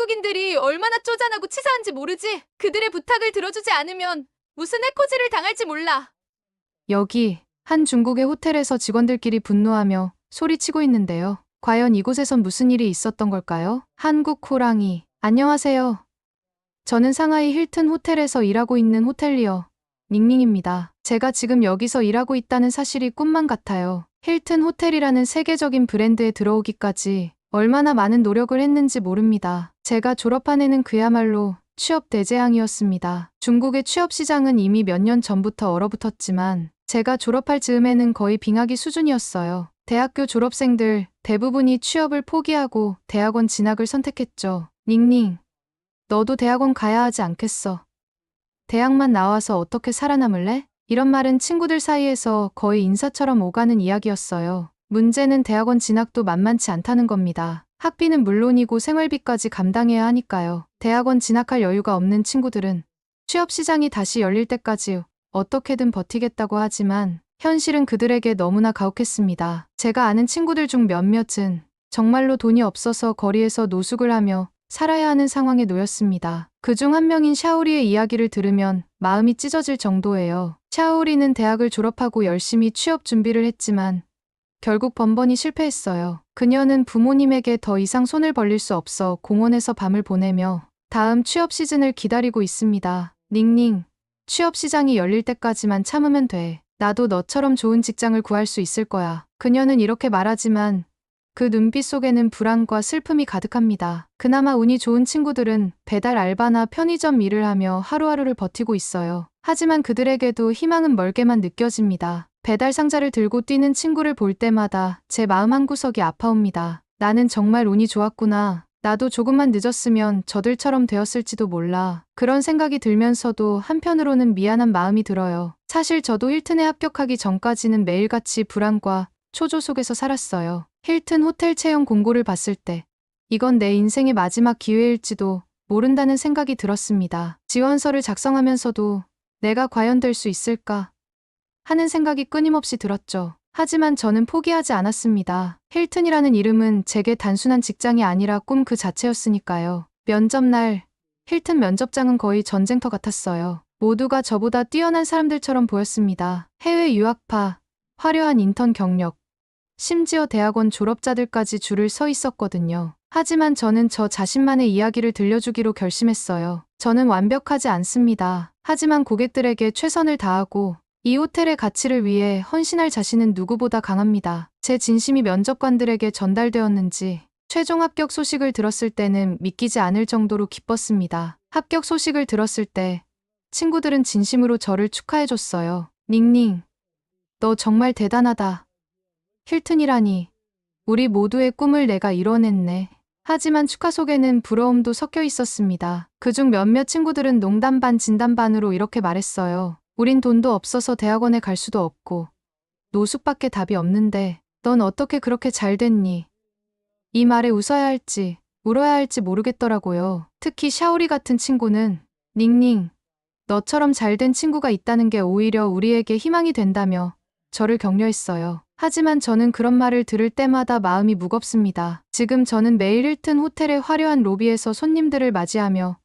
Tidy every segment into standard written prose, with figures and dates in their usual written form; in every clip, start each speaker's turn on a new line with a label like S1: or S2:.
S1: 한국인들이 얼마나 쪼잔하고 치사한지 모르지. 그들의 부탁을 들어주지 않으면 무슨 해코지를 당할지 몰라.
S2: 여기 한 중국의 호텔에서 직원들끼리 분노하며 소리치고 있는데요. 과연 이곳에선 무슨 일이 있었던 걸까요? 한국 호랑이. 안녕하세요. 저는 상하이 힐튼 호텔에서 일하고 있는 호텔리어 닝닝입니다. 제가 지금 여기서 일하고 있다는 사실이 꿈만 같아요. 힐튼 호텔이라는 세계적인 브랜드에 들어오기까지 얼마나 많은 노력을 했는지 모릅니다. 제가 졸업한 해는 그야말로 취업 대재앙이었습니다. 중국의 취업 시장은 이미 몇 년 전부터 얼어붙었지만 제가 졸업할 즈음에는 거의 빙하기 수준이었어요. 대학교 졸업생들 대부분이 취업을 포기하고 대학원 진학을 선택했죠. 닝닝, 너도 대학원 가야 하지 않겠어? 대학만 나와서 어떻게 살아남을래? 이런 말은 친구들 사이에서 거의 인사처럼 오가는 이야기였어요. 문제는 대학원 진학도 만만치 않다는 겁니다. 학비는 물론이고 생활비까지 감당해야 하니까요. 대학원 진학할 여유가 없는 친구들은 취업 시장이 다시 열릴 때까지 어떻게든 버티겠다고 하지만 현실은 그들에게 너무나 가혹했습니다. 제가 아는 친구들 중 몇몇은 정말로 돈이 없어서 거리에서 노숙을 하며 살아야 하는 상황에 놓였습니다. 그중 한 명인 샤오리의 이야기를 들으면 마음이 찢어질 정도예요. 샤오리는 대학을 졸업하고 열심히 취업 준비를 했지만 결국 번번이 실패했어요. 그녀는 부모님에게 더 이상 손을 벌릴 수 없어 공원에서 밤을 보내며 다음 취업 시즌을 기다리고 있습니다. 닝닝, 취업 시장이 열릴 때까지만 참으면 돼. 나도 너처럼 좋은 직장을 구할 수 있을 거야. 그녀는 이렇게 말하지만 그 눈빛 속에는 불안과 슬픔이 가득합니다. 그나마 운이 좋은 친구들은 배달 알바나 편의점 일을 하며 하루하루를 버티고 있어요. 하지만 그들에게도 희망은 멀게만 느껴집니다. 배달 상자를 들고 뛰는 친구를 볼 때마다 제 마음 한구석이 아파옵니다. 나는 정말 운이 좋았구나. 나도 조금만 늦었으면 저들처럼 되었을지도 몰라. 그런 생각이 들면서도 한편으로는 미안한 마음이 들어요. 사실 저도 힐튼에 합격하기 전까지는 매일같이 불안과 초조 속에서 살았어요. 힐튼 호텔 채용 공고를 봤을 때 이건 내 인생의 마지막 기회일지도 모른다는 생각이 들었습니다. 지원서를 작성하면서도 내가 과연 될 수 있을까 하는 생각이 끊임없이 들었죠. 하지만 저는 포기하지 않았습니다. 힐튼이라는 이름은 제게 단순한 직장이 아니라 꿈 그 자체였으니까요. 면접날 힐튼 면접장은 거의 전쟁터 같았어요. 모두가 저보다 뛰어난 사람들처럼 보였습니다. 해외 유학파, 화려한 인턴 경력, 심지어 대학원 졸업자들까지 줄을 서 있었거든요. 하지만 저는 저 자신만의 이야기를 들려주기로 결심했어요. 저는 완벽하지 않습니다. 하지만 고객들에게 최선을 다하고 이 호텔의 가치를 위해 헌신할 자신은 누구보다 강합니다. 제 진심이 면접관들에게 전달되었는지 최종 합격 소식을 들었을 때는 믿기지 않을 정도로 기뻤습니다. 합격 소식을 들었을 때 친구들은 진심으로 저를 축하해줬어요. 닝닝, 너 정말 대단하다. 힐튼이라니, 우리 모두의 꿈을 내가 이뤄냈네. 하지만 축하 속에는 부러움도 섞여 있었습니다. 그중 몇몇 친구들은 농담 반 진담 반으로 이렇게 말했어요. 우린 돈도 없어서 대학원에 갈 수도 없고 노숙밖에 답이 없는데 넌 어떻게 그렇게 잘 됐니? 이 말에 웃어야 할지 울어야 할지 모르겠더라고요. 특히 샤오리 같은 친구는 닝닝, 너처럼 잘된 친구가 있다는 게 오히려 우리에게 희망이 된다며 저를 격려했어요. 하지만 저는 그런 말을 들을 때마다 마음이 무겁습니다. 지금 저는 매일 힐튼 호텔의 화려한 로비에서 손님들을 맞이하며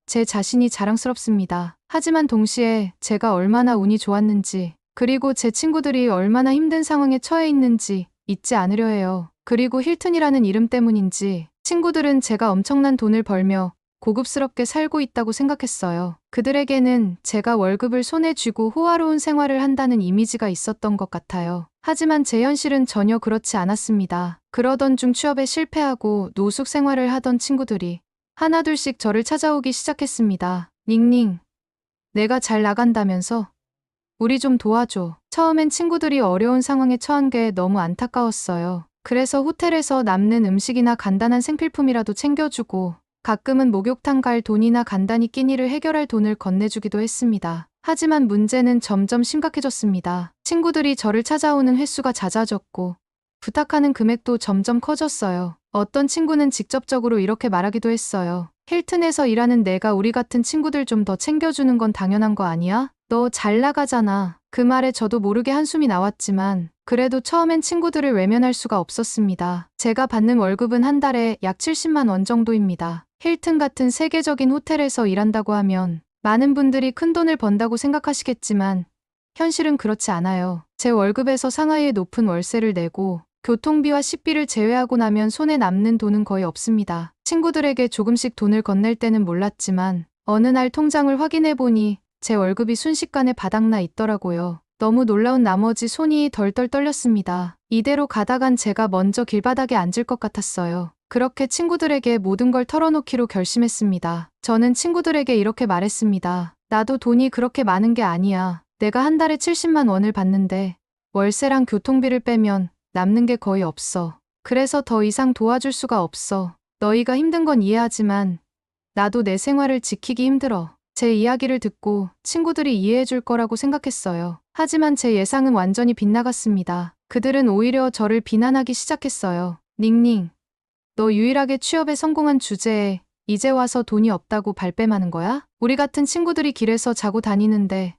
S2: 제 자신이 자랑스럽습니다. 하지만 동시에 제가 얼마나 운이 좋았는지, 그리고 제 친구들이 얼마나 힘든 상황에 처해 있는지 잊지 않으려 해요. 그리고 힐튼이라는 이름 때문인지 친구들은 제가 엄청난 돈을 벌며 고급스럽게 살고 있다고 생각했어요. 그들에게는 제가 월급을 손에 쥐고 호화로운 생활을 한다는 이미지가 있었던 것 같아요. 하지만 제 현실은 전혀 그렇지 않았습니다. 그러던 중 취업에 실패하고 노숙 생활을 하던 친구들이 하나둘씩 저를 찾아오기 시작했습니다. 닝닝, 내가 잘 나간다면서? 우리 좀 도와줘. 처음엔 친구들이 어려운 상황에 처한 게 너무 안타까웠어요. 그래서 호텔에서 남는 음식이나 간단한 생필품이라도 챙겨주고 가끔은 목욕탕 갈 돈이나 간단히 끼니를 해결할 돈을 건네주기도 했습니다. 하지만 문제는 점점 심각해졌습니다. 친구들이 저를 찾아오는 횟수가 잦아졌고 부탁하는 금액도 점점 커졌어요. 어떤 친구는 직접적으로 이렇게 말하기도 했어요. 힐튼에서 일하는 내가 우리 같은 친구들 좀 더 챙겨주는 건 당연한 거 아니야? 너 잘 나가잖아. 그 말에 저도 모르게 한숨이 나왔지만 그래도 처음엔 친구들을 외면할 수가 없었습니다. 제가 받는 월급은 한 달에 약 70만 원 정도입니다. 힐튼 같은 세계적인 호텔에서 일한다고 하면 많은 분들이 큰 돈을 번다고 생각하시겠지만 현실은 그렇지 않아요. 제 월급에서 상하이의 높은 월세를 내고 교통비와 식비를 제외하고 나면 손에 남는 돈은 거의 없습니다. 친구들에게 조금씩 돈을 건넬 때는 몰랐지만 어느 날 통장을 확인해 보니 제 월급이 순식간에 바닥나 있더라고요. 너무 놀라운 나머지 손이 덜덜 떨렸습니다. 이대로 가다간 제가 먼저 길바닥에 앉을 것 같았어요. 그렇게 친구들에게 모든 걸 털어놓기로 결심했습니다. 저는 친구들에게 이렇게 말했습니다. 나도 돈이 그렇게 많은 게 아니야. 내가 한 달에 70만 원을 받는데 월세랑 교통비를 빼면 남는 게 거의 없어. 그래서 더 이상 도와줄 수가 없어. 너희가 힘든 건 이해하지만 나도 내 생활을 지키기 힘들어. 제 이야기를 듣고 친구들이 이해해 줄 거라고 생각했어요. 하지만 제 예상은 완전히 빗나갔습니다. 그들은 오히려 저를 비난하기 시작했어요. 닝닝, 너 유일하게 취업에 성공한 주제에 이제 와서 돈이 없다고 발뺌하는 거야? 우리 같은 친구들이 길에서 자고 다니는데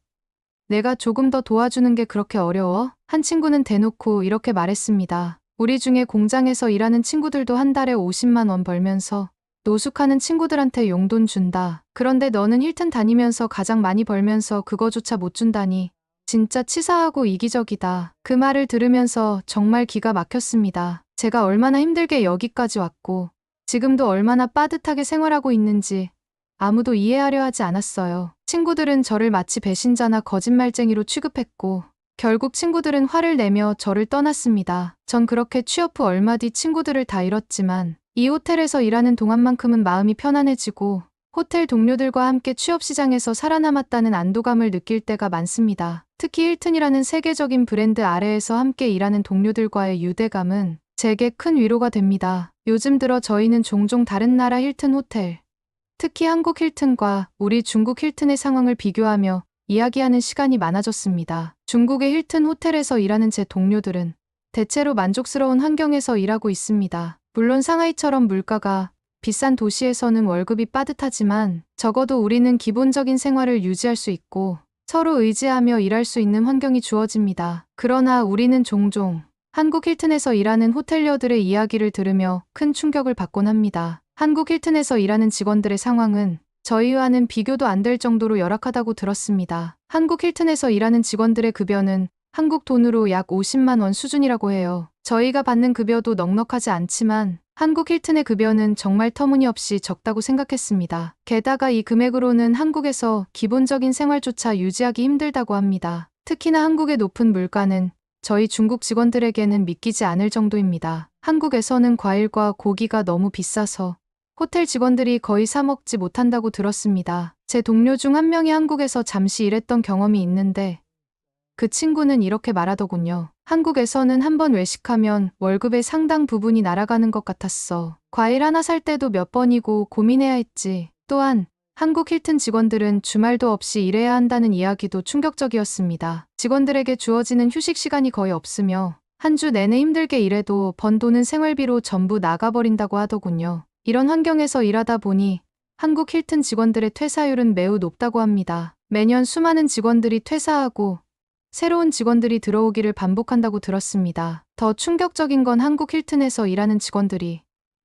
S2: 내가 조금 더 도와주는 게 그렇게 어려워? 한 친구는 대놓고 이렇게 말했습니다. 우리 중에 공장에서 일하는 친구들도 한 달에 50만 원 벌면서 노숙하는 친구들한테 용돈 준다. 그런데 너는 힐튼 다니면서 가장 많이 벌면서 그거조차 못 준다니. 진짜 치사하고 이기적이다. 그 말을 들으면서 정말 기가 막혔습니다. 제가 얼마나 힘들게 여기까지 왔고 지금도 얼마나 빠듯하게 생활하고 있는지 아무도 이해하려 하지 않았어요. 친구들은 저를 마치 배신자나 거짓말쟁이로 취급했고 결국 친구들은 화를 내며 저를 떠났습니다. 전 그렇게 취업 후 얼마 뒤 친구들을 다 잃었지만 이 호텔에서 일하는 동안만큼은 마음이 편안해지고 호텔 동료들과 함께 취업 시장에서 살아남았다는 안도감을 느낄 때가 많습니다. 특히 힐튼이라는 세계적인 브랜드 아래에서 함께 일하는 동료들과의 유대감은 제게 큰 위로가 됩니다. 요즘 들어 저희는 종종 다른 나라 힐튼 호텔, 특히 한국 힐튼과 우리 중국 힐튼의 상황을 비교하며 이야기하는 시간이 많아졌습니다. 중국의 힐튼 호텔에서 일하는 제 동료들은 대체로 만족스러운 환경에서 일하고 있습니다. 물론 상하이처럼 물가가 비싼 도시에서는 월급이 빠듯하지만 적어도 우리는 기본적인 생활을 유지할 수 있고 서로 의지하며 일할 수 있는 환경이 주어집니다. 그러나 우리는 종종 한국 힐튼에서 일하는 호텔리어들의 이야기를 들으며 큰 충격을 받곤 합니다. 한국 힐튼에서 일하는 직원들의 상황은 저희와는 비교도 안 될 정도로 열악하다고 들었습니다. 한국 힐튼에서 일하는 직원들의 급여는 한국 돈으로 약 50만 원 수준이라고 해요. 저희가 받는 급여도 넉넉하지 않지만 한국 힐튼의 급여는 정말 터무니없이 적다고 생각했습니다. 게다가 이 금액으로는 한국에서 기본적인 생활조차 유지하기 힘들다고 합니다. 특히나 한국의 높은 물가는 저희 중국 직원들에게는 믿기지 않을 정도입니다. 한국에서는 과일과 고기가 너무 비싸서 호텔 직원들이 거의 사 먹지 못한다고 들었습니다. 제 동료 중 한 명이 한국에서 잠시 일했던 경험이 있는데 그 친구는 이렇게 말하더군요. 한국에서는 한 번 외식하면 월급의 상당 부분이 날아가는 것 같았어. 과일 하나 살 때도 몇 번이고 고민해야 했지. 또한 한국 힐튼 직원들은 주말도 없이 일해야 한다는 이야기도 충격적이었습니다. 직원들에게 주어지는 휴식 시간이 거의 없으며 한 주 내내 힘들게 일해도 번 돈은 생활비로 전부 나가버린다고 하더군요. 이런 환경에서 일하다 보니 한국 힐튼 직원들의 퇴사율은 매우 높다고 합니다. 매년 수많은 직원들이 퇴사하고 새로운 직원들이 들어오기를 반복한다고 들었습니다. 더 충격적인 건 한국 힐튼에서 일하는 직원들이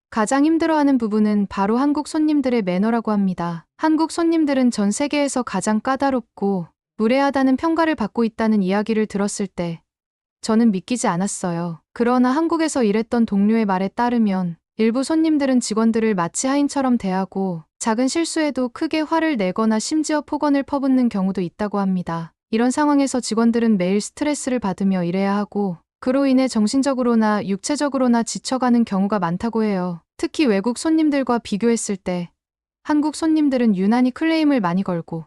S2: 가장 힘들어하는 부분은 바로 한국 손님들의 매너라고 합니다. 한국 손님들은 전 세계에서 가장 까다롭고 무례하다는 평가를 받고 있다는 이야기를 들었을 때 저는 믿기지 않았어요. 그러나 한국에서 일했던 동료의 말에 따르면 일부 손님들은 직원들을 마치 하인처럼 대하고 작은 실수에도 크게 화를 내거나 심지어 폭언을 퍼붓는 경우도 있다고 합니다. 이런 상황에서 직원들은 매일 스트레스를 받으며 일해야 하고 그로 인해 정신적으로나 육체적으로나 지쳐가는 경우가 많다고 해요. 특히 외국 손님들과 비교했을 때 한국 손님들은 유난히 클레임을 많이 걸고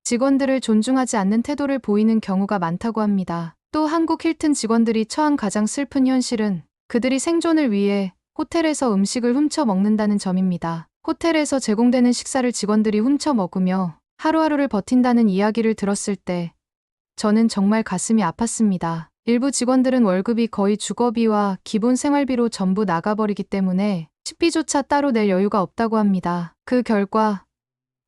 S2: 직원들을 존중하지 않는 태도를 보이는 경우가 많다고 합니다. 또 한국 힐튼 직원들이 처한 가장 슬픈 현실은 그들이 생존을 위해 호텔에서 음식을 훔쳐 먹는다는 점입니다. 호텔에서 제공되는 식사를 직원들이 훔쳐 먹으며 하루하루를 버틴다는 이야기를 들었을 때 저는 정말 가슴이 아팠습니다. 일부 직원들은 월급이 거의 주거비와 기본 생활비로 전부 나가버리기 때문에 식비조차 따로 낼 여유가 없다고 합니다. 그 결과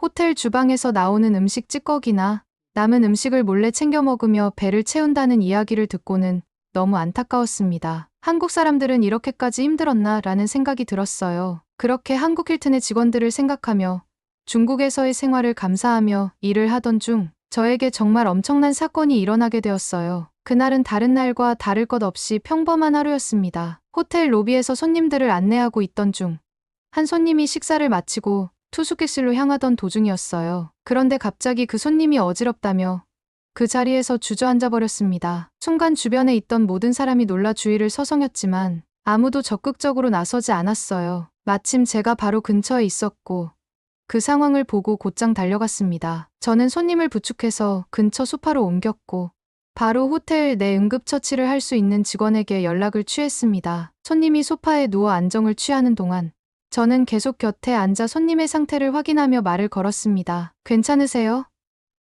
S2: 호텔 주방에서 나오는 음식 찌꺼기나 남은 음식을 몰래 챙겨 먹으며 배를 채운다는 이야기를 듣고는 너무 안타까웠습니다. 한국 사람들은 이렇게까지 힘들었나 라는 생각이 들었어요. 그렇게 한국 힐튼의 직원들을 생각하며 중국에서의 생활을 감사하며 일을 하던 중 저에게 정말 엄청난 사건이 일어나게 되었어요. 그날은 다른 날과 다를 것 없이 평범한 하루였습니다. 호텔 로비에서 손님들을 안내하고 있던 중 한 손님이 식사를 마치고 투숙객실로 향하던 도중이었어요. 그런데 갑자기 그 손님이 어지럽다며 그 자리에서 주저앉아 버렸습니다. 순간 주변에 있던 모든 사람이 놀라 주의를 서성였지만 아무도 적극적으로 나서지 않았어요. 마침 제가 바로 근처에 있었고 그 상황을 보고 곧장 달려갔습니다. 저는 손님을 부축해서 근처 소파로 옮겼고 바로 호텔 내 응급처치를 할 수 있는 직원에게 연락을 취했습니다. 손님이 소파에 누워 안정을 취하는 동안 저는 계속 곁에 앉아 손님의 상태를 확인하며 말을 걸었습니다. 괜찮으세요?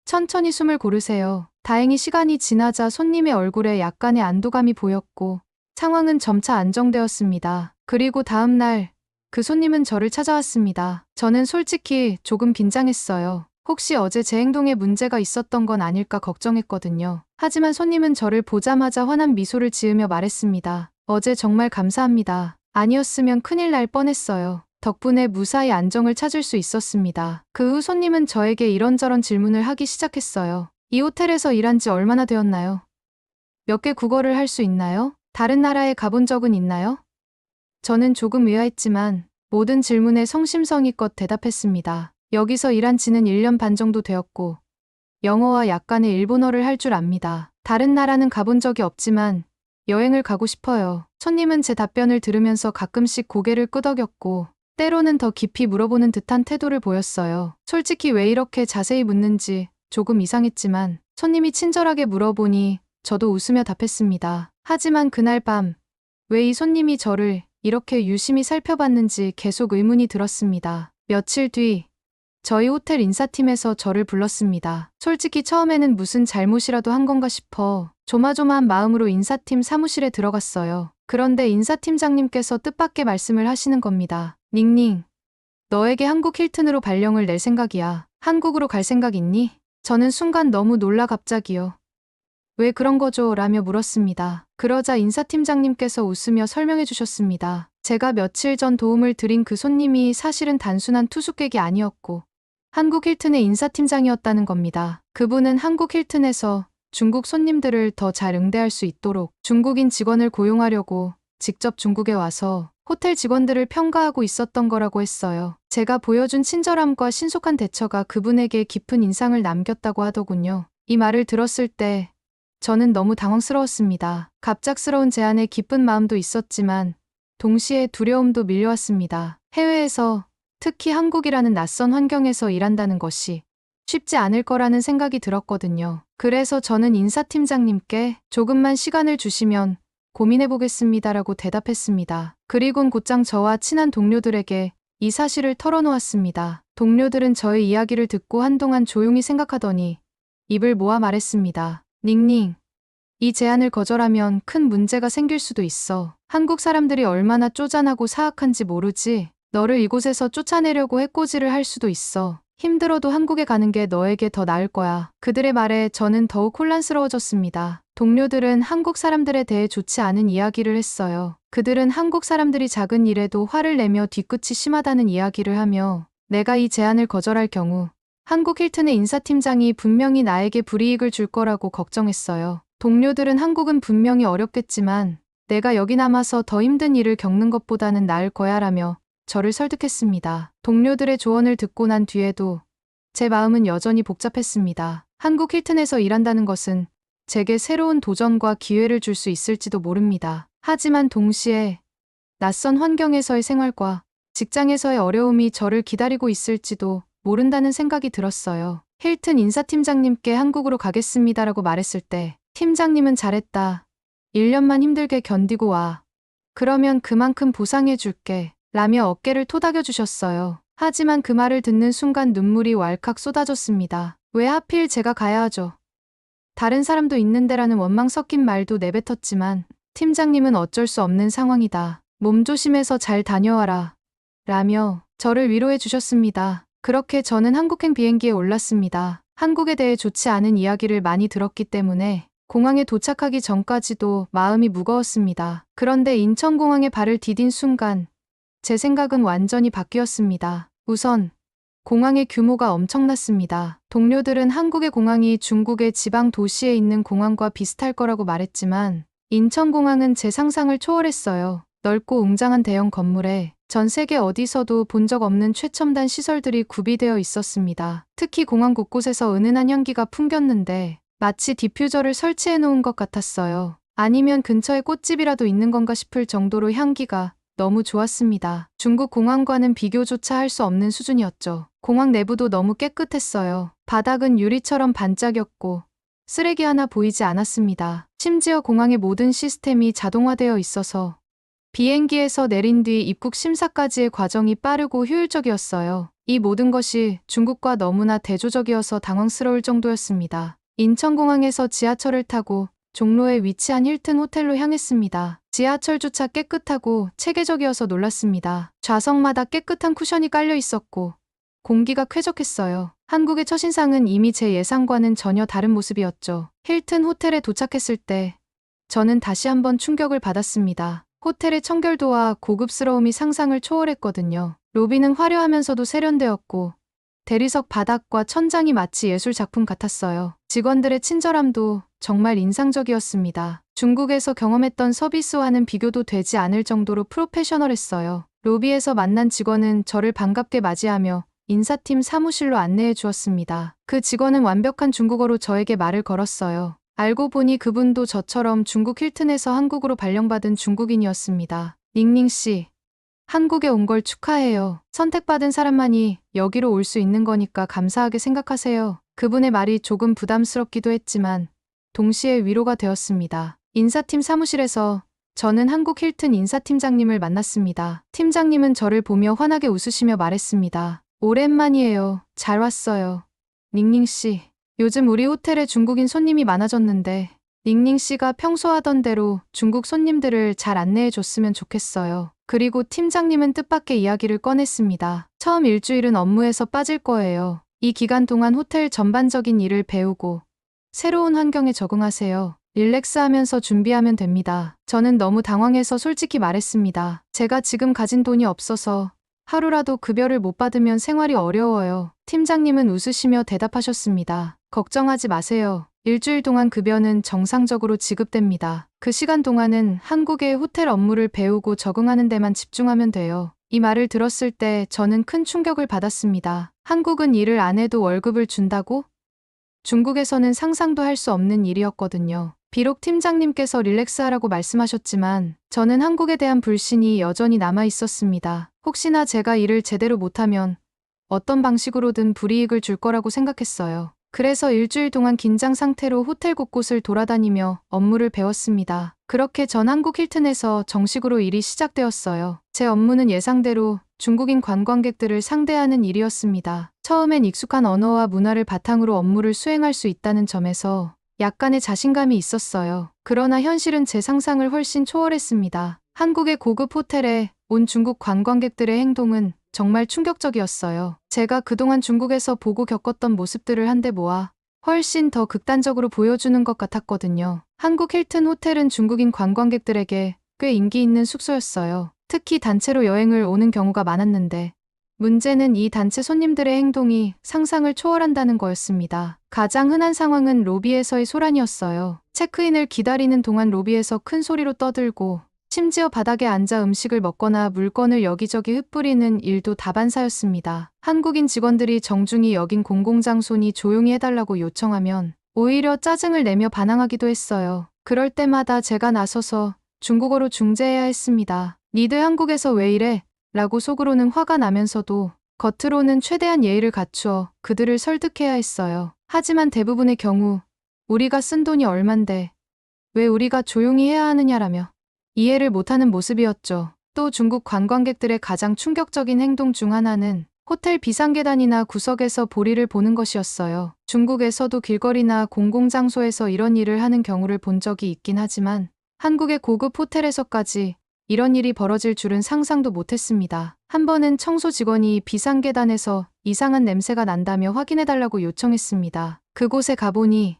S2: 천천히 숨을 고르세요. 다행히 시간이 지나자 손님의 얼굴에 약간의 안도감이 보였고 상황은 점차 안정되었습니다. 그리고 다음 날 그 손님은 저를 찾아왔습니다. 저는 솔직히 조금 긴장했어요. 혹시 어제 제 행동에 문제가 있었던 건 아닐까 걱정했거든요. 하지만 손님은 저를 보자마자 환한 미소를 지으며 말했습니다. 어제 정말 감사합니다. 아니었으면 큰일 날 뻔했어요. 덕분에 무사히 안정을 찾을 수 있었습니다. 그 후 손님은 저에게 이런저런 질문을 하기 시작했어요. 이 호텔에서 일한 지 얼마나 되었나요? 몇 개 국어를 할 수 있나요? 다른 나라에 가본 적은 있나요? 저는 조금 의아했지만 모든 질문에 성심성의껏 대답했습니다. 여기서 일한 지는 1년 반 정도 되었고 영어와 약간의 일본어를 할 줄 압니다. 다른 나라는 가본 적이 없지만 여행을 가고 싶어요. 손님은 제 답변을 들으면서 가끔씩 고개를 끄덕였고 때로는 더 깊이 물어보는 듯한 태도를 보였어요. 솔직히 왜 이렇게 자세히 묻는지 조금 이상했지만 손님이 친절하게 물어보니 저도 웃으며 답했습니다. 하지만 그날 밤 왜 이 손님이 저를 이렇게 유심히 살펴봤는지 계속 의문이 들었습니다. 며칠 뒤 저희 호텔 인사팀에서 저를 불렀습니다. 솔직히 처음에는 무슨 잘못이라도 한 건가 싶어 조마조마한 마음으로 인사팀 사무실에 들어갔어요. 그런데 인사팀장님께서 뜻밖의 말씀을 하시는 겁니다. 닝닝, 너에게 한국 힐튼으로 발령을 낼 생각이야. 한국으로 갈 생각 있니? 저는 순간 너무 놀라 갑자기요. 왜 그런 거죠? 라며 물었습니다. 그러자 인사팀장님께서 웃으며 설명해 주셨습니다. 제가 며칠 전 도움을 드린 그 손님이 사실은 단순한 투숙객이 아니었고 한국 힐튼의 인사팀장이었다는 겁니다. 그분은 한국 힐튼에서 중국 손님들을 더 잘 응대할 수 있도록 중국인 직원을 고용하려고 직접 중국에 와서 호텔 직원들을 평가하고 있었던 거라고 했어요. 제가 보여준 친절함과 신속한 대처가 그분에게 깊은 인상을 남겼다고 하더군요. 이 말을 들었을 때 저는 너무 당황스러웠습니다. 갑작스러운 제안에 기쁜 마음도 있었지만 동시에 두려움도 밀려왔습니다. 해외에서 특히 한국이라는 낯선 환경에서 일한다는 것이 쉽지 않을 거라는 생각이 들었거든요. 그래서 저는 인사팀장님께 조금만 시간을 주시면 고민해보겠습니다라고 대답했습니다. 그리곤 곧장 저와 친한 동료들에게 이 사실을 털어놓았습니다. 동료들은 저의 이야기를 듣고 한동안 조용히 생각하더니 입을 모아 말했습니다. 닝닝, 이 제안을 거절하면 큰 문제가 생길 수도 있어. 한국 사람들이 얼마나 쪼잔하고 사악한지 모르지. 너를 이곳에서 쫓아내려고 해코지를 할 수도 있어. 힘들어도 한국에 가는 게 너에게 더 나을 거야. 그들의 말에 저는 더욱 혼란스러워졌습니다. 동료들은 한국 사람들에 대해 좋지 않은 이야기를 했어요. 그들은 한국 사람들이 작은 일에도 화를 내며 뒤끝이 심하다는 이야기를 하며 내가 이 제안을 거절할 경우 한국 힐튼의 인사팀장이 분명히 나에게 불이익을 줄 거라고 걱정했어요. 동료들은 한국은 분명히 어렵겠지만 내가 여기 남아서 더 힘든 일을 겪는 것보다는 나을 거야 라며 저를 설득했습니다. 동료들의 조언을 듣고 난 뒤에도 제 마음은 여전히 복잡했습니다. 한국 힐튼에서 일한다는 것은 제게 새로운 도전과 기회를 줄 수 있을지도 모릅니다. 하지만 동시에 낯선 환경에서의 생활과 직장에서의 어려움이 저를 기다리고 있을지도 모른다는 생각이 들었어요. 힐튼 인사팀장님께 한국으로 가겠습니다라고 말했을 때 팀장님은 잘했다. 1년만 힘들게 견디고 와. 그러면 그만큼 보상해 줄게. 라며 어깨를 토닥여 주셨어요. 하지만 그 말을 듣는 순간 눈물이 왈칵 쏟아졌습니다. 왜 하필 제가 가야 하죠? 다른 사람도 있는데라는 원망 섞인 말도 내뱉었지만 팀장님은 어쩔 수 없는 상황이다. 몸 조심해서 잘 다녀와라. 라며 저를 위로해 주셨습니다. 그렇게 저는 한국행 비행기에 올랐습니다. 한국에 대해 좋지 않은 이야기를 많이 들었기 때문에 공항에 도착하기 전까지도 마음이 무거웠습니다. 그런데 인천공항에 발을 디딘 순간 제 생각은 완전히 바뀌었습니다. 우선 공항의 규모가 엄청났습니다. 동료들은 한국의 공항이 중국의 지방 도시에 있는 공항과 비슷할 거라고 말했지만 인천공항은 제 상상을 초월했어요. 넓고 웅장한 대형 건물에 전 세계 어디서도 본 적 없는 최첨단 시설들이 구비되어 있었습니다. 특히 공항 곳곳에서 은은한 향기가 풍겼는데 마치 디퓨저를 설치해 놓은 것 같았어요. 아니면 근처에 꽃집이라도 있는 건가 싶을 정도로 향기가 너무 좋았습니다. 중국 공항과는 비교조차 할 수 없는 수준이었죠. 공항 내부도 너무 깨끗했어요. 바닥은 유리처럼 반짝였고 쓰레기 하나 보이지 않았습니다. 심지어 공항의 모든 시스템이 자동화되어 있어서 비행기에서 내린 뒤 입국 심사까지의 과정이 빠르고 효율적이었어요. 이 모든 것이 중국과 너무나 대조적이어서 당황스러울 정도였습니다. 인천공항에서 지하철을 타고 종로에 위치한 힐튼 호텔로 향했습니다. 지하철 주차 깨끗하고 체계적이어서 놀랐습니다. 좌석마다 깨끗한 쿠션이 깔려 있었고 공기가 쾌적했어요. 한국의 첫인상은 이미 제 예상과는 전혀 다른 모습이었죠. 힐튼 호텔에 도착했을 때 저는 다시 한번 충격을 받았습니다. 호텔의 청결도와 고급스러움이 상상을 초월했거든요. 로비는 화려하면서도 세련되었고 대리석 바닥과 천장이 마치 예술 작품 같았어요. 직원들의 친절함도 정말 인상적이었습니다. 중국에서 경험했던 서비스와는 비교도 되지 않을 정도로 프로페셔널했어요. 로비에서 만난 직원은 저를 반갑게 맞이하며 인사팀 사무실로 안내해 주었습니다. 그 직원은 완벽한 중국어로 저에게 말을 걸었어요. 알고 보니 그분도 저처럼 중국 힐튼에서 한국으로 발령받은 중국인이었습니다. 닝닝 씨, 한국에 온 걸 축하해요. 선택받은 사람만이 여기로 올 수 있는 거니까 감사하게 생각하세요. 그분의 말이 조금 부담스럽기도 했지만 동시에 위로가 되었습니다. 인사팀 사무실에서 저는 한국 힐튼 인사팀장님을 만났습니다. 팀장님은 저를 보며 환하게 웃으시며 말했습니다. 오랜만이에요. 잘 왔어요. 닝닝 씨. 요즘 우리 호텔에 중국인 손님이 많아졌는데 닝닝 씨가 평소 하던 대로 중국 손님들을 잘 안내해 줬으면 좋겠어요. 그리고 팀장님은 뜻밖의 이야기를 꺼냈습니다. 처음 일주일은 업무에서 빠질 거예요. 이 기간 동안 호텔 전반적인 일을 배우고 새로운 환경에 적응하세요. 릴렉스하면서 준비하면 됩니다. 저는 너무 당황해서 솔직히 말했습니다. 제가 지금 가진 돈이 없어서 하루라도 급여를 못 받으면 생활이 어려워요. 팀장님은 웃으시며 대답하셨습니다. 걱정하지 마세요. 일주일 동안 급여는 정상적으로 지급됩니다. 그 시간 동안은 한국의 호텔 업무를 배우고 적응하는 데만 집중하면 돼요. 이 말을 들었을 때 저는 큰 충격을 받았습니다. 한국은 일을 안 해도 월급을 준다고? 중국에서는 상상도 할 수 없는 일이었거든요. 비록 팀장님께서 릴렉스하라고 말씀하셨지만 저는 한국에 대한 불신이 여전히 남아 있었습니다. 혹시나 제가 일을 제대로 못하면 어떤 방식으로든 불이익을 줄 거라고 생각했어요. 그래서 일주일 동안 긴장 상태로 호텔 곳곳을 돌아다니며 업무를 배웠습니다. 그렇게 전 한국 힐튼에서 정식으로 일이 시작되었어요. 제 업무는 예상대로 중국인 관광객들을 상대하는 일이었습니다. 처음엔 익숙한 언어와 문화를 바탕으로 업무를 수행할 수 있다는 점에서 약간의 자신감이 있었어요. 그러나 현실은 제 상상을 훨씬 초월했습니다. 한국의 고급 호텔에 온 중국 관광객들의 행동은 정말 충격적이었어요. 제가 그동안 중국에서 보고 겪었던 모습들을 한데 모아 훨씬 더 극단적으로 보여주는 것 같았거든요. 한국 힐튼 호텔은 중국인 관광객들에게 꽤 인기 있는 숙소였어요. 특히 단체로 여행을 오는 경우가 많았는데 문제는 이 단체 손님들의 행동이 상상을 초월한다는 거였습니다. 가장 흔한 상황은 로비에서의 소란이었어요. 체크인을 기다리는 동안 로비에서 큰 소리로 떠들고 심지어 바닥에 앉아 음식을 먹거나 물건을 여기저기 흩뿌리는 일도 다반사였습니다. 한국인 직원들이 정중히 여긴 공공장소니 조용히 해달라고 요청하면 오히려 짜증을 내며 반항하기도 했어요. 그럴 때마다 제가 나서서 중국어로 중재해야 했습니다. 니들 한국에서 왜 이래? 라고 속으로는 화가 나면서도 겉으로는 최대한 예의를 갖추어 그들을 설득해야 했어요. 하지만 대부분의 경우 우리가 쓴 돈이 얼만데 왜 우리가 조용히 해야 하느냐라며 이해를 못하는 모습이었죠. 또 중국 관광객들의 가장 충격적인 행동 중 하나는 호텔 비상계단이나 구석에서 보리를 보는 것이었어요. 중국에서도 길거리나 공공장소에서 이런 일을 하는 경우를 본 적이 있긴 하지만 한국의 고급 호텔에서까지 이런 일이 벌어질 줄은 상상도 못했습니다. 한 번은 청소 직원이 비상계단에서 이상한 냄새가 난다며 확인해달라고 요청했습니다. 그곳에 가보니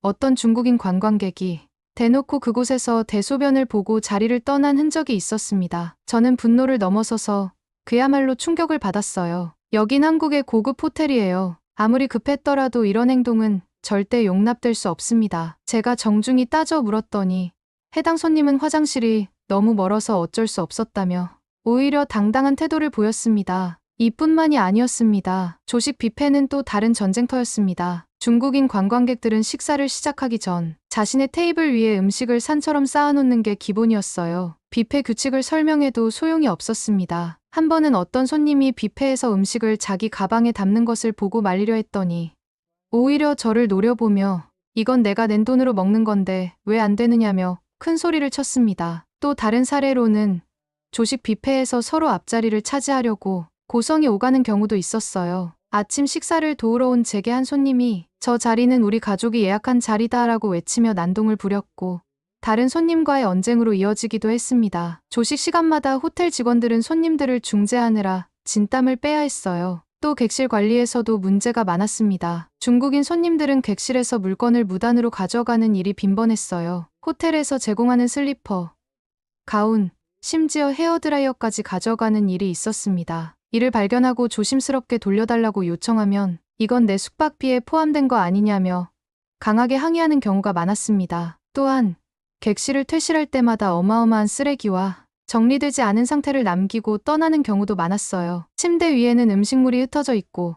S2: 어떤 중국인 관광객이 대놓고 그곳에서 대소변을 보고 자리를 떠난 흔적이 있었습니다. 저는 분노를 넘어서서 그야말로 충격을 받았어요. 여긴 한국의 고급 호텔이에요. 아무리 급했더라도 이런 행동은 절대 용납될 수 없습니다. 제가 정중히 따져 물었더니 해당 손님은 화장실이 너무 멀어서 어쩔 수 없었다며 오히려 당당한 태도를 보였습니다. 이뿐만이 아니었습니다. 조식 뷔페는 또 다른 전쟁터였습니다. 중국인 관광객들은 식사를 시작하기 전 자신의 테이블 위에 음식을 산처럼 쌓아놓는 게 기본이었어요. 뷔페 규칙을 설명해도 소용이 없었습니다. 한 번은 어떤 손님이 뷔페에서 음식을 자기 가방에 담는 것을 보고 말리려 했더니 오히려 저를 노려보며 이건 내가 낸 돈으로 먹는 건데 왜 안 되느냐며 큰 소리를 쳤습니다. 또 다른 사례로는 조식 뷔페에서 서로 앞자리를 차지하려고 고성이 오가는 경우도 있었어요. 아침 식사를 도우러 온 제게 한 손님이 저 자리는 우리 가족이 예약한 자리다라고 외치며 난동을 부렸고 다른 손님과의 언쟁으로 이어지기도 했습니다. 조식 시간마다 호텔 직원들은 손님들을 중재하느라 진땀을 빼야 했어요. 또 객실 관리에서도 문제가 많았습니다. 중국인 손님들은 객실에서 물건을 무단으로 가져가는 일이 빈번했어요. 호텔에서 제공하는 슬리퍼, 가운, 심지어 헤어드라이어까지 가져가는 일이 있었습니다. 이를 발견하고 조심스럽게 돌려달라고 요청하면 이건 내 숙박비에 포함된 거 아니냐며 강하게 항의하는 경우가 많았습니다. 또한 객실을 퇴실할 때마다 어마어마한 쓰레기와 정리되지 않은 상태를 남기고 떠나는 경우도 많았어요. 침대 위에는 음식물이 흩어져 있고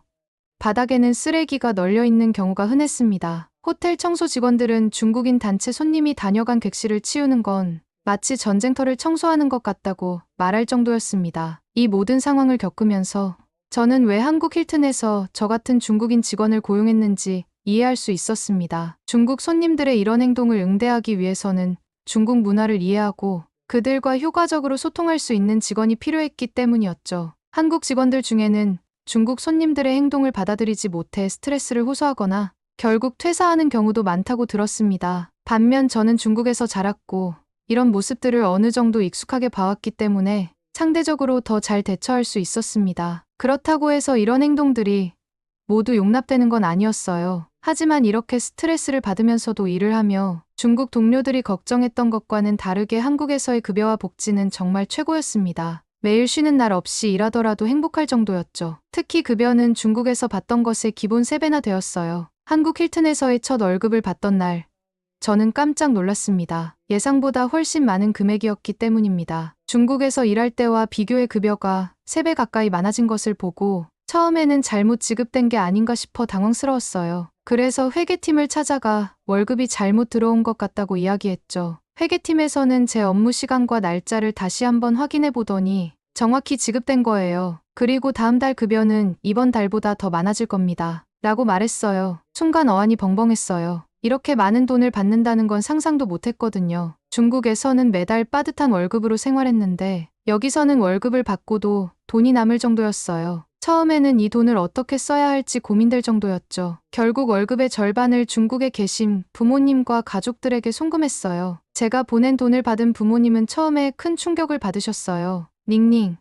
S2: 바닥에는 쓰레기가 널려 있는 경우가 흔했습니다. 호텔 청소 직원들은 중국인 단체 손님이 다녀간 객실을 치우는 건 마치 전쟁터를 청소하는 것 같다고 말할 정도였습니다. 이 모든 상황을 겪으면서 저는 왜 한국 힐튼에서 저 같은 중국인 직원을 고용했는지 이해할 수 있었습니다. 중국 손님들의 이런 행동을 응대하기 위해서는 중국 문화를 이해하고 그들과 효과적으로 소통할 수 있는 직원이 필요했기 때문이었죠. 한국 직원들 중에는 중국 손님들의 행동을 받아들이지 못해 스트레스를 호소하거나 결국 퇴사하는 경우도 많다고 들었습니다. 반면 저는 중국에서 자랐고 이런 모습들을 어느 정도 익숙하게 봐왔기 때문에 상대적으로 더 잘 대처할 수 있었습니다. 그렇다고 해서 이런 행동들이 모두 용납되는 건 아니었어요. 하지만 이렇게 스트레스를 받으면서도 일을 하며 중국 동료들이 걱정했던 것과는 다르게 한국에서의 급여와 복지는 정말 최고였습니다. 매일 쉬는 날 없이 일하더라도 행복할 정도였죠. 특히 급여는 중국에서 받던 것의 기본 3배나 되었어요. 한국 힐튼에서의 첫 월급을 받던 날, 저는 깜짝 놀랐습니다. 예상보다 훨씬 많은 금액이었기 때문입니다. 중국에서 일할 때와 비교해 급여가 3배 가까이 많아진 것을 보고 처음에는 잘못 지급된 게 아닌가 싶어 당황스러웠어요. 그래서 회계팀을 찾아가 월급이 잘못 들어온 것 같다고 이야기했죠. 회계팀에서는 제 업무 시간과 날짜를 다시 한번 확인해 보더니 정확히 지급된 거예요. 그리고 다음 달 급여는 이번 달보다 더 많아질 겁니다. 라고 말했어요. 순간 어안이 벙벙했어요. 이렇게 많은 돈을 받는다는 건 상상도 못했거든요. 중국에서는 매달 빠듯한 월급으로 생활했는데 여기서는 월급을 받고도 돈이 남을 정도였어요. 처음에는 이 돈을 어떻게 써야 할지 고민될 정도였죠. 결국 월급의 절반을 중국에 계신 부모님과 가족들에게 송금했어요. 제가 보낸 돈을 받은 부모님은 처음에 큰 충격을 받으셨어요. 닝닝,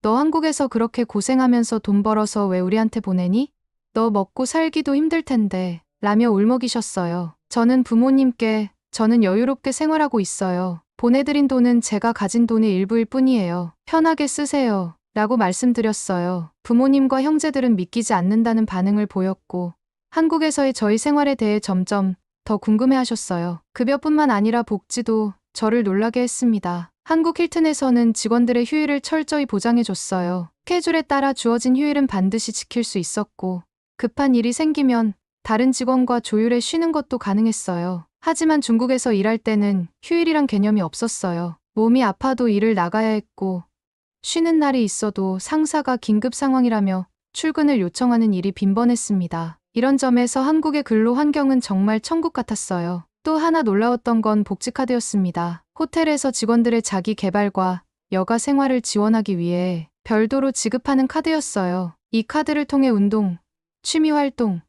S2: 너 한국에서 그렇게 고생하면서 돈 벌어서 왜 우리한테 보내니? 너 먹고 살기도 힘들 텐데 라며 울먹이셨어요. 저는 부모님께 저는 여유롭게 생활하고 있어요. 보내드린 돈은 제가 가진 돈의 일부일 뿐이에요. 편하게 쓰세요. 라고 말씀드렸어요. 부모님과 형제들은 믿기지 않는다는 반응을 보였고 한국에서의 저희 생활에 대해 점점 더 궁금해하셨어요. 급여뿐만 아니라 복지도 저를 놀라게 했습니다. 한국 힐튼에서는 직원들의 휴일을 철저히 보장해줬어요. 스케줄에 따라 주어진 휴일은 반드시 지킬 수 있었고 급한 일이 생기면 다른 직원과 조율해 쉬는 것도 가능했어요. 하지만 중국에서 일할 때는 휴일이란 개념이 없었어요. 몸이 아파도 일을 나가야 했고 쉬는 날이 있어도 상사가 긴급 상황이라며 출근을 요청하는 일이 빈번했습니다. 이런 점에서 한국의 근로 환경은 정말 천국 같았어요. 또 하나 놀라웠던 건 복지카드였습니다. 호텔에서 직원들의 자기 개발과 여가 생활을 지원하기 위해 별도로 지급하는 카드였어요. 이 카드를 통해 운동, 취미 활동,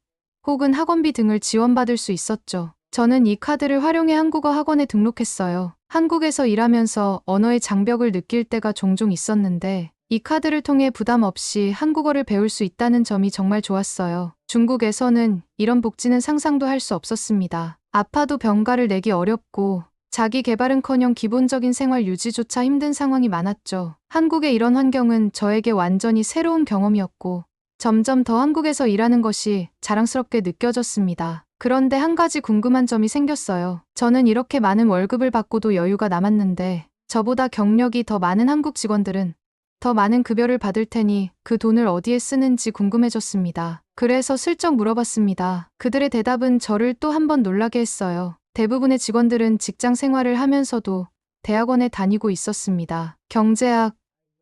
S2: 혹은 학원비 등을 지원받을 수 있었죠. 저는 이 카드를 활용해 한국어 학원에 등록했어요. 한국에서 일하면서 언어의 장벽을 느낄 때가 종종 있었는데 이 카드를 통해 부담 없이 한국어를 배울 수 있다는 점이 정말 좋았어요. 중국에서는 이런 복지는 상상도 할 수 없었습니다. 아파도 병가를 내기 어렵고 자기 개발은커녕 기본적인 생활 유지조차 힘든 상황이 많았죠. 한국의 이런 환경은 저에게 완전히 새로운 경험이었고 점점 더 한국에서 일하는 것이 자랑스럽게 느껴졌습니다. 그런데 한 가지 궁금한 점이 생겼어요. 저는 이렇게 많은 월급을 받고도 여유가 남았는데 저보다 경력이 더 많은 한국 직원들은 더 많은 급여를 받을 테니 그 돈을 어디에 쓰는지 궁금해졌습니다. 그래서 슬쩍 물어봤습니다. 그들의 대답은 저를 또 한 번 놀라게 했어요. 대부분의 직원들은 직장 생활을 하면서도 대학원에 다니고 있었습니다. 경제학,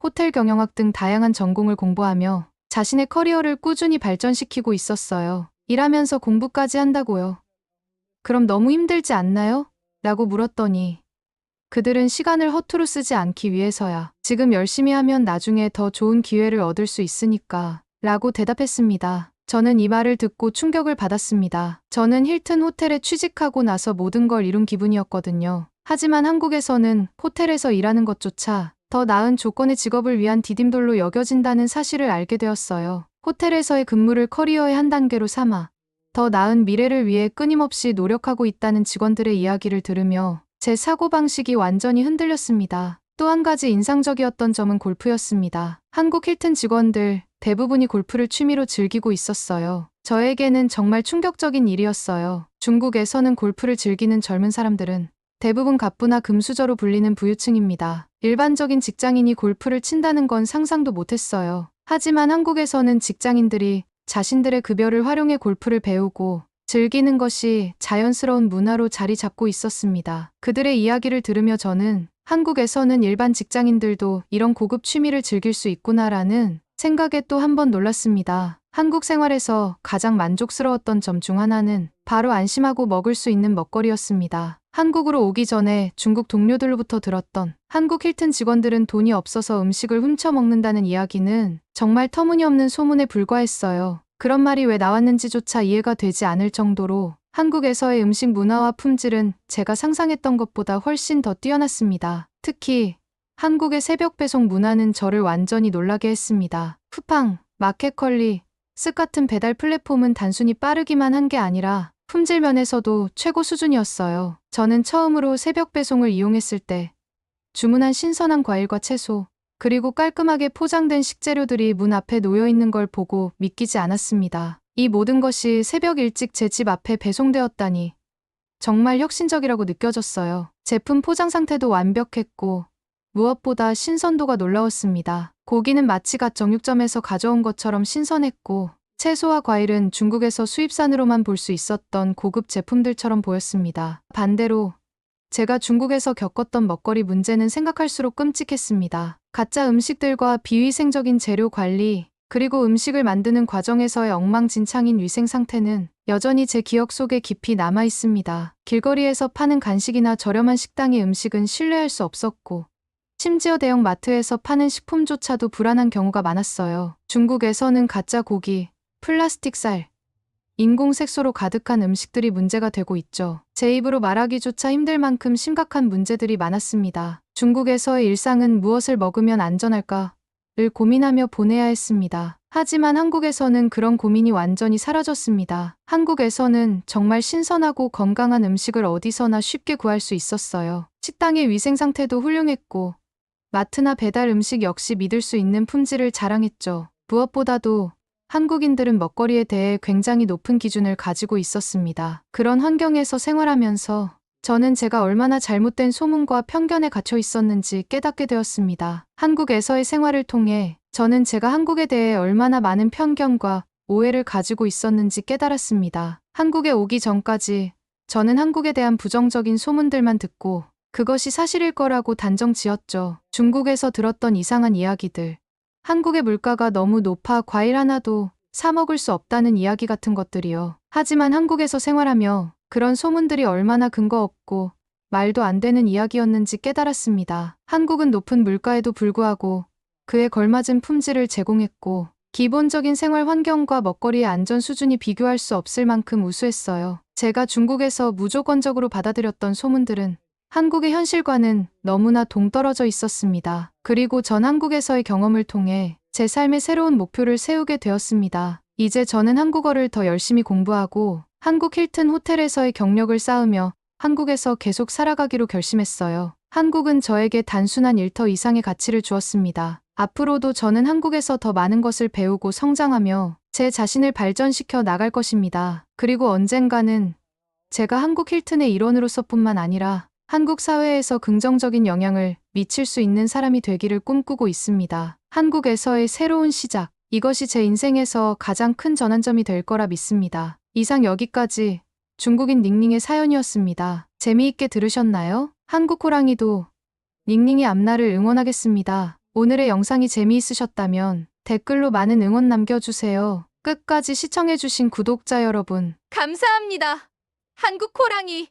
S2: 호텔 경영학 등 다양한 전공을 공부하며 자신의 커리어를 꾸준히 발전시키고 있었어요. 일하면서 공부까지 한다고요. 그럼 너무 힘들지 않나요? 라고 물었더니 그들은 시간을 허투루 쓰지 않기 위해서야. 지금 열심히 하면 나중에 더 좋은 기회를 얻을 수 있으니까 라고 대답했습니다. 저는 이 말을 듣고 충격을 받았습니다. 저는 힐튼 호텔에 취직하고 나서 모든 걸 이룬 기분이었거든요. 하지만 한국에서는 호텔에서 일하는 것조차 더 나은 조건의 직업을 위한 디딤돌로 여겨진다는 사실을 알게 되었어요. 호텔에서의 근무를 커리어의 한 단계로 삼아 더 나은 미래를 위해 끊임없이 노력하고 있다는 직원들의 이야기를 들으며 제 사고방식이 완전히 흔들렸습니다. 또 한 가지 인상적이었던 점은 골프였습니다. 한국 힐튼 직원들 대부분이 골프를 취미로 즐기고 있었어요. 저에게는 정말 충격적인 일이었어요. 중국에서는 골프를 즐기는 젊은 사람들은 대부분 갑부나 금수저로 불리는 부유층입니다. 일반적인 직장인이 골프를 친다는 건 상상도 못했어요. 하지만 한국에서는 직장인들이 자신들의 급여를 활용해 골프를 배우고 즐기는 것이 자연스러운 문화로 자리 잡고 있었습니다. 그들의 이야기를 들으며 저는 한국에서는 일반 직장인들도 이런 고급 취미를 즐길 수 있구나라는 생각에 또 한 번 놀랐습니다. 한국 생활에서 가장 만족스러웠던 점 중 하나는 바로 안심하고 먹을 수 있는 먹거리였습니다. 한국으로 오기 전에 중국 동료들로부터 들었던 한국 힐튼 직원들은 돈이 없어서 음식을 훔쳐 먹는다는 이야기는 정말 터무니없는 소문에 불과했어요. 그런 말이 왜 나왔는지조차 이해가 되지 않을 정도로 한국에서의 음식 문화와 품질은 제가 상상했던 것보다 훨씬 더 뛰어났습니다. 특히 한국의 새벽 배송 문화는 저를 완전히 놀라게 했습니다. 쿠팡, 마켓컬리, 쓱 같은 배달 플랫폼은 단순히 빠르기만 한 게 아니라 품질 면에서도 최고 수준이었어요. 저는 처음으로 새벽 배송을 이용했을 때 주문한 신선한 과일과 채소, 그리고 깔끔하게 포장된 식재료들이 문 앞에 놓여 있는 걸 보고 믿기지 않았습니다. 이 모든 것이 새벽 일찍 제 집 앞에 배송되었다니 정말 혁신적이라고 느껴졌어요. 제품 포장 상태도 완벽했고 무엇보다 신선도가 놀라웠습니다. 고기는 마치 갓 정육점에서 가져온 것처럼 신선했고 채소와 과일은 중국에서 수입산으로만 볼 수 있었던 고급 제품들처럼 보였습니다. 반대로 제가 중국에서 겪었던 먹거리 문제는 생각할수록 끔찍했습니다. 가짜 음식들과 비위생적인 재료 관리, 그리고 음식을 만드는 과정에서의 엉망진창인 위생 상태는 여전히 제 기억 속에 깊이 남아 있습니다. 길거리에서 파는 간식이나 저렴한 식당의 음식은 신뢰할 수 없었고, 심지어 대형 마트에서 파는 식품조차도 불안한 경우가 많았어요. 중국에서는 가짜 고기, 플라스틱 쌀, 인공 색소로 가득한 음식들이 문제가 되고 있죠. 제 입으로 말하기조차 힘들 만큼 심각한 문제들이 많았습니다. 중국에서의 일상은 무엇을 먹으면 안전할까를 고민하며 보내야 했습니다. 하지만 한국에서는 그런 고민이 완전히 사라졌습니다. 한국에서는 정말 신선하고 건강한 음식을 어디서나 쉽게 구할 수 있었어요. 식당의 위생 상태도 훌륭했고 마트나 배달 음식 역시 믿을 수 있는 품질을 자랑했죠. 무엇보다도 한국인들은 먹거리에 대해 굉장히 높은 기준을 가지고 있었습니다. 그런 환경에서 생활하면서 저는 제가 얼마나 잘못된 소문과 편견에 갇혀 있었는지 깨닫게 되었습니다. 한국에서의 생활을 통해 저는 제가 한국에 대해 얼마나 많은 편견과 오해를 가지고 있었는지 깨달았습니다. 한국에 오기 전까지 저는 한국에 대한 부정적인 소문들만 듣고 그것이 사실일 거라고 단정 지었죠. 중국에서 들었던 이상한 이야기들, 한국의 물가가 너무 높아 과일 하나도 사 먹을 수 없다는 이야기 같은 것들이요. 하지만 한국에서 생활하며 그런 소문들이 얼마나 근거 없고 말도 안 되는 이야기였는지 깨달았습니다. 한국은 높은 물가에도 불구하고 그에 걸맞은 품질을 제공했고 기본적인 생활 환경과 먹거리의 안전 수준이 비교할 수 없을 만큼 우수했어요. 제가 중국에서 무조건적으로 받아들였던 소문들은 한국의 현실과는 너무나 동떨어져 있었습니다. 그리고 전 한국에서의 경험을 통해 제 삶의 새로운 목표를 세우게 되었습니다. 이제 저는 한국어를 더 열심히 공부하고 한국 힐튼 호텔에서의 경력을 쌓으며 한국에서 계속 살아가기로 결심했어요. 한국은 저에게 단순한 일터 이상의 가치를 주었습니다. 앞으로도 저는 한국에서 더 많은 것을 배우고 성장하며 제 자신을 발전시켜 나갈 것입니다. 그리고 언젠가는 제가 한국 힐튼의 일원으로서뿐만 아니라 한국 사회에서 긍정적인 영향을 미칠 수 있는 사람이 되기를 꿈꾸고 있습니다. 한국에서의 새로운 시작, 이것이 제 인생에서 가장 큰 전환점이 될 거라 믿습니다. 이상 여기까지 중국인 닝닝의 사연이었습니다. 재미있게 들으셨나요? 한국 호랑이도 닝닝의 앞날을 응원하겠습니다. 오늘의 영상이 재미있으셨다면 댓글로 많은 응원 남겨주세요. 끝까지 시청해주신 구독자 여러분,
S1: 감사합니다. 한국 호랑이